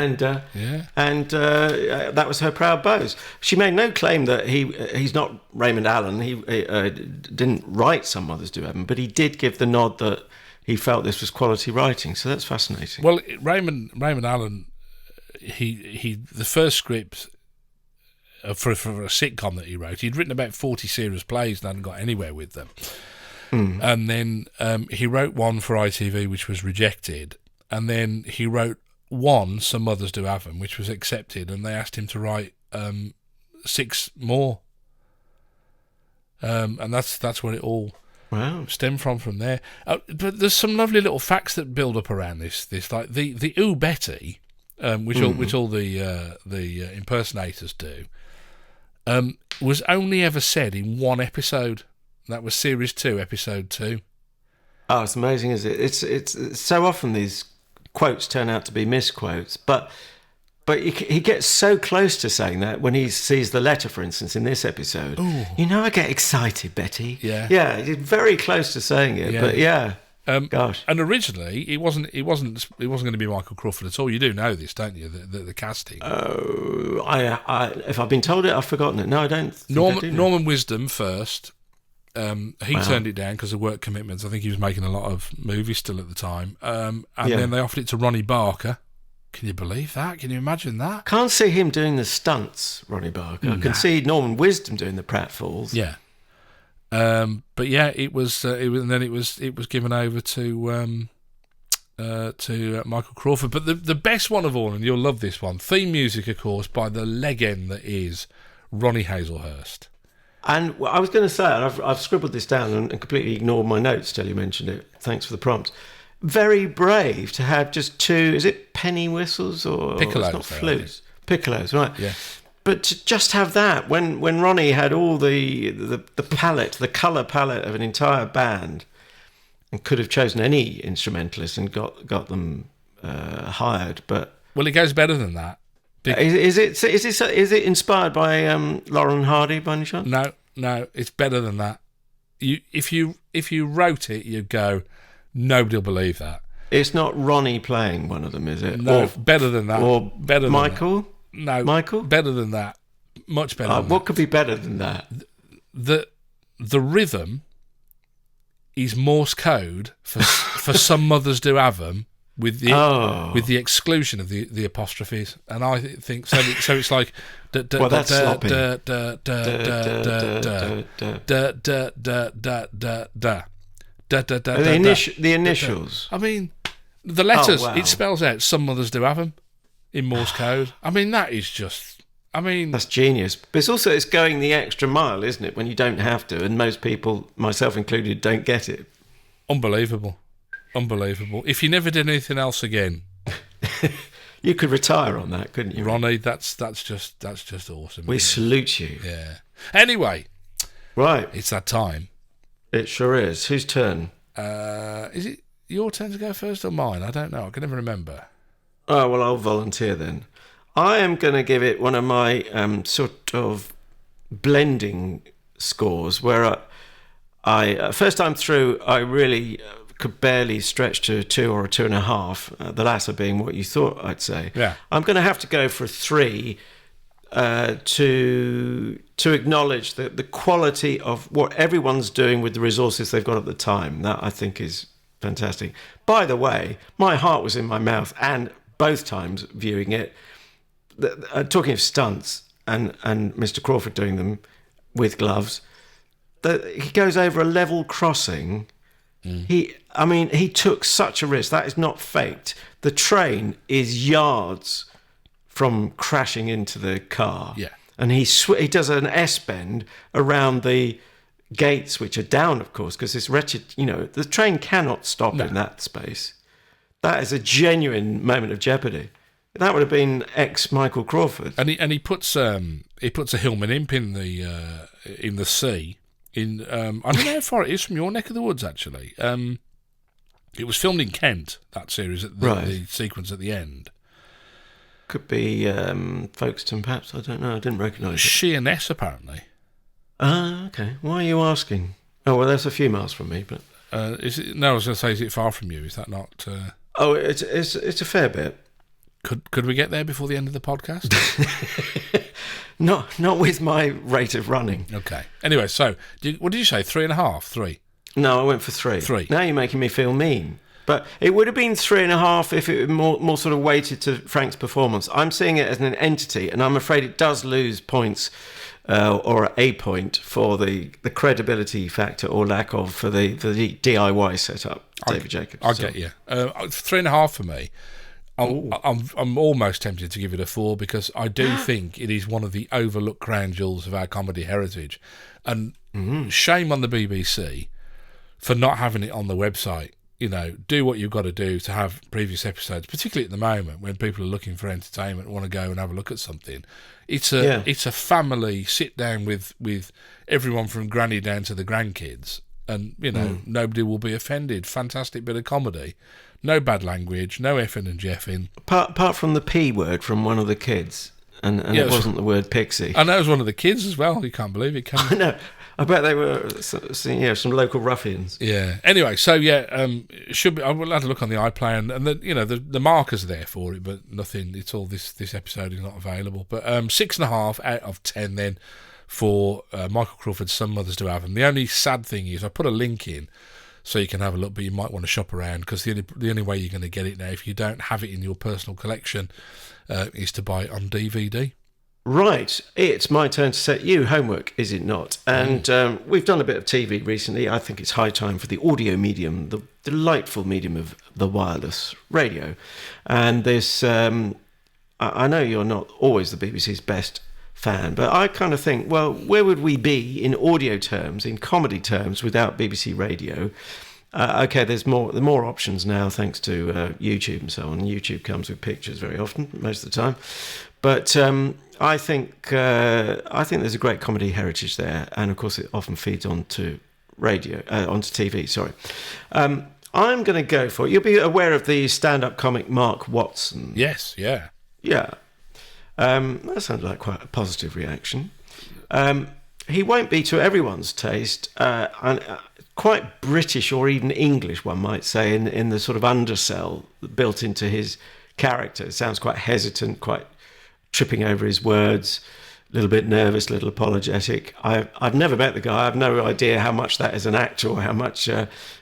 S2: And that was her proud boast. She made no claim that he's not Raymond Allen. He didn't write Some Mothers Do Ave Em, but he did give the nod that he felt this was quality writing. So that's fascinating.
S1: Well, Raymond Allen, the first script for a sitcom that he wrote, he'd written about 40 serious plays and hadn't got anywhere with them. And then he wrote one for ITV, which was rejected. And then he wrote one, Some Mothers Do Ave Em, which was accepted, and they asked him to write 6 more. And that's where it all stemmed from there. But there's some lovely little facts that build up around this like the Ooh Betty, which all the impersonators do, was only ever said in one episode. That was series 2, episode 2.
S2: Oh, it's amazing, isn't it? It's so often these quotes turn out to be misquotes, but he gets so close to saying that when he sees the letter, for instance, in this episode. Ooh. I get excited, Betty. Yeah, he's very close to saying it, but yeah. Gosh.
S1: And originally, it wasn't going to be Michael Crawford at all. You do know this, don't you? The casting.
S2: Oh, I if I've been told it, I've forgotten it. No, I don't.
S1: Norman Wisdom first. He turned it down because of work commitments. I think he was making a lot of movies still at the time. And then they offered it to Ronnie Barker. Can you believe that? Can you imagine that?
S2: Can't see him doing the stunts, Ronnie Barker. I can see Norman Wisdom doing the pratfalls.
S1: Yeah. But yeah, it was given over to Michael Crawford. But the best one of all, and you'll love this one, theme music, of course, by the legend that is Ronnie Hazelhurst.
S2: And I was going to say, and I've scribbled this down and completely ignored my notes till you mentioned it. Thanks for the prompt. Very brave to have just 2, is it penny whistles or
S1: piccolos?
S2: It's not flutes. Piccolos, right.
S1: Yeah.
S2: But to just have that, when Ronnie had all the palette, the colour palette of an entire band, and could have chosen any instrumentalist and got them hired, but... Well,
S1: it goes better than that.
S2: Is it inspired by Lauren Hardy by any chance?
S1: No, it's better than that. If you wrote it, you'd go, nobody'll believe that.
S2: It's not Ronnie playing one of them, is it?
S1: No, better than that.
S2: Or
S1: better than
S2: Michael?
S1: That. No,
S2: Michael?
S1: Better than that. Much better than
S2: what
S1: that.
S2: Could be better than that?
S1: The rhythm is Morse code for Some Mothers Do Ave Em, with the exclusion of the apostrophes, and I think so. It's like
S2: well, that's sloppy.
S1: The
S2: initials.
S1: I mean, the letters. It spells out Some Mothers Do Ave Em in Morse code. I mean, that is just. I mean,
S2: that's genius. But it's going the extra mile, isn't it? When you don't have to, and most people, myself included, don't get it.
S1: Unbelievable. If you never did anything else again,
S2: you could retire on that, couldn't you,
S1: Ronnie? That's just awesome.
S2: We salute you.
S1: Yeah. Anyway,
S2: right,
S1: it's that time.
S2: It sure is. Whose turn?
S1: Is it your turn to go first or mine? I don't know. I can never remember.
S2: Oh, well, I'll volunteer then. I am going to give it one of my sort of blending scores where I first time through, I really could barely stretch to a 2 or a 2.5, the latter being what you thought I'd say.
S1: Yeah.
S2: I'm going to have to go for a 3 to acknowledge the quality of what everyone's doing with the resources they've got at the time. That, I think, is fantastic. By the way, my heart was in my mouth, and both times viewing it, talking of stunts and Mr. Crawford doing them with gloves, he goes over a level crossing. He took such a risk. That is not faked. The train is yards from crashing into the car.
S1: Yeah.
S2: And he does an S-bend around the gates, which are down, of course, because this wretched, the train cannot stop in that space. That is a genuine moment of jeopardy. That would have been ex-Michael Crawford.
S1: And he puts a Hillman imp in the sea. I don't know how far it is from your neck of the woods, actually. It was filmed in Kent, that series, the sequence at the end.
S2: Could be Folkestone, perhaps. I don't know. I didn't recognise it.
S1: Sheerness, apparently.
S2: Ah, okay. Why are you asking? Oh, well, that's a few miles from me, but...
S1: Is it? No, I was going to say, is it far from you? Is that not...
S2: Oh, it's a fair bit.
S1: Could we get there before the end of the podcast?
S2: Not with my rate of running.
S1: Okay. Anyway, so what did you say? 3.5? 3?
S2: No, I went for 3.
S1: 3.
S2: Now you're making me feel mean. But it would have been 3.5 if it were more sort of weighted to Frank's performance. I'm seeing it as an entity, and I'm afraid it does lose points or a point for the credibility factor or lack of for the DIY setup. David Jacobs.
S1: I get you. 3.5 for me. I'm almost tempted to give it a 4 because I do think it is one of the overlooked crown jewels of our comedy heritage, and shame on the BBC for not having it on the website. Do what you've got to do to have previous episodes, particularly at the moment when people are looking for entertainment and want to go and have a look at something. It's a family sit down with everyone from granny down to the grandkids, and nobody will be offended. Fantastic bit of comedy. No bad language, no effing and jeffing.
S2: Apart from the P word from one of the kids, and it wasn't the word pixie.
S1: I know it was one of the kids as well. You can't believe it, can you?
S2: I know. I bet they were some local ruffians.
S1: Yeah. Anyway, so should be. I will have to look on the iPlayer, and the markers are there for it, but nothing. It's all this episode is not available. But 6.5 out of 10 then for Michael Crawford's Some Mothers Do Ave Em. The only sad thing is I put a link in so you can have a look, but you might want to shop around because the only way you're going to get it now, if you don't have it in your personal collection, is to buy it on DVD.
S2: Right, it's my turn to set you homework, is it not? And we've done a bit of TV recently. I think it's high time for the audio medium, the delightful medium of the wireless radio. And this, I know you're not always the BBC's best fan, but I kind of think, well, where would we be in audio terms, in comedy terms, without BBC Radio? Okay, there's more options now thanks to YouTube and so on. YouTube comes with pictures very often, most of the time. But I think there's a great comedy heritage there, and of course it often feeds onto onto TV. Sorry, I'm going to go for. You'll be aware of the stand-up comic Mark Watson.
S1: Yes, yeah.
S2: That sounds like quite a positive reaction. He won't be to everyone's taste, and quite British or even English, one might say, in the sort of undersell built into his character. It sounds quite hesitant, quite tripping over his words, a little bit nervous, a little apologetic. I've never met the guy. I've no idea how much that is an actor or how much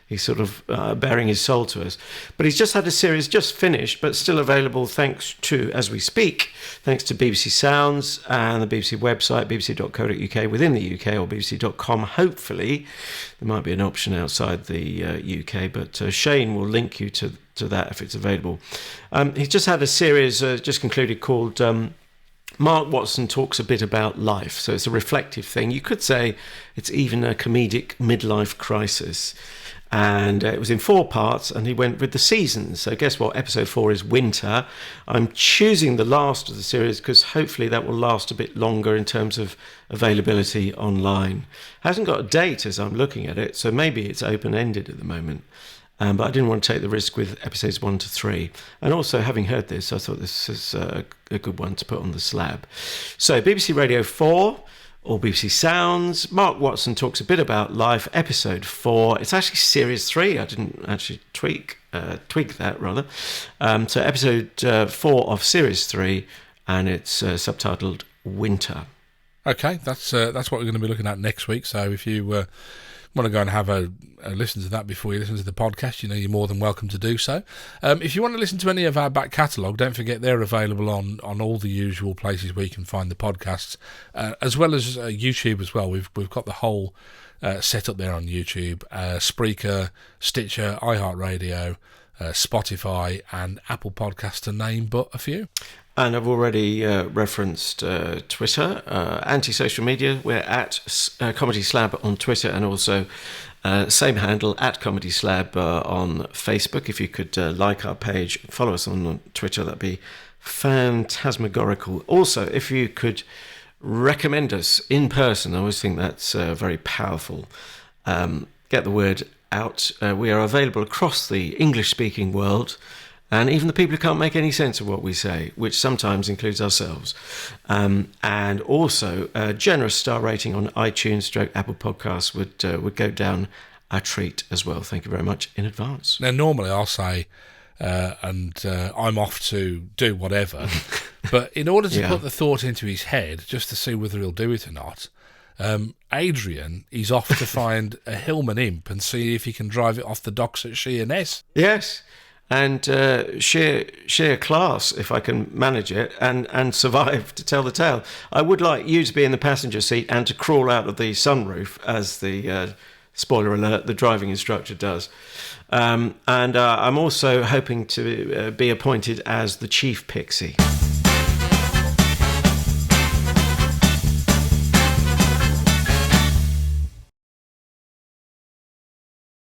S2: he's sort of bearing his soul to us. But he's just had a series just finished, but still available thanks to, as we speak, thanks to BBC Sounds and the BBC website, bbc.co.uk within the UK, or bbc.com. Hopefully, there might be an option outside the UK, but Shane will link you to that if it's available. He's just had a series just concluded called Mark Watson Talks a Bit About Life. So it's a reflective thing. You could say it's even a comedic midlife crisis. And it was in 4 parts, and he went with the seasons. So guess what? Episode 4 is winter. I'm choosing the last of the series because hopefully that will last a bit longer in terms of availability online. Hasn't got a date as I'm looking at it, so maybe it's open-ended at the moment. But I didn't want to take the risk with episodes 1 to 3. And also, having heard this, I thought this is a good one to put on the slab. So BBC Radio 4... or BBC Sounds. Mark Watson talks a bit about life. Episode 4. It's actually series 3. I didn't actually tweak that rather. So episode 4 of series 3, and it's subtitled Winter. Okay,
S1: that's what we're going to be looking at next week. So if you want to go and have a listen to that before you listen to the podcast, you're more than welcome to do so. If you want to listen to any of our back catalogue, don't forget they're available on all the usual places where you can find the podcasts, as well as YouTube as well. We've got the whole set up there on YouTube, Spreaker, Stitcher, iHeart Radio, Spotify and Apple Podcasts, to name but a few.
S2: And I've already referenced Twitter, anti-social media. We're at Comedy Slab on Twitter, and also same handle, at Comedy Slab on Facebook. If you could like our page, follow us on Twitter, that'd be phantasmagorical. Also, if you could recommend us in person, I always think that's very powerful. Get the word out. We are available across the English-speaking world, and even the people who can't make any sense of what we say, which sometimes includes ourselves. And also, a generous star rating on iTunes / Apple Podcasts would go down a treat as well. Thank you very much in advance.
S1: Now, normally I'll say, I'm off to do whatever, but in order to put the thought into his head, just to see whether he'll do it or not, Adrian is off to find a Hillman imp and see if he can drive it off the docks at Sheerness.
S2: Yes. And sheer class, if I can manage it, and survive to tell the tale. I would like you to be in the passenger seat and to crawl out of the sunroof, as the, spoiler alert, the driving instructor does. And I'm also hoping to be appointed as the chief pixie.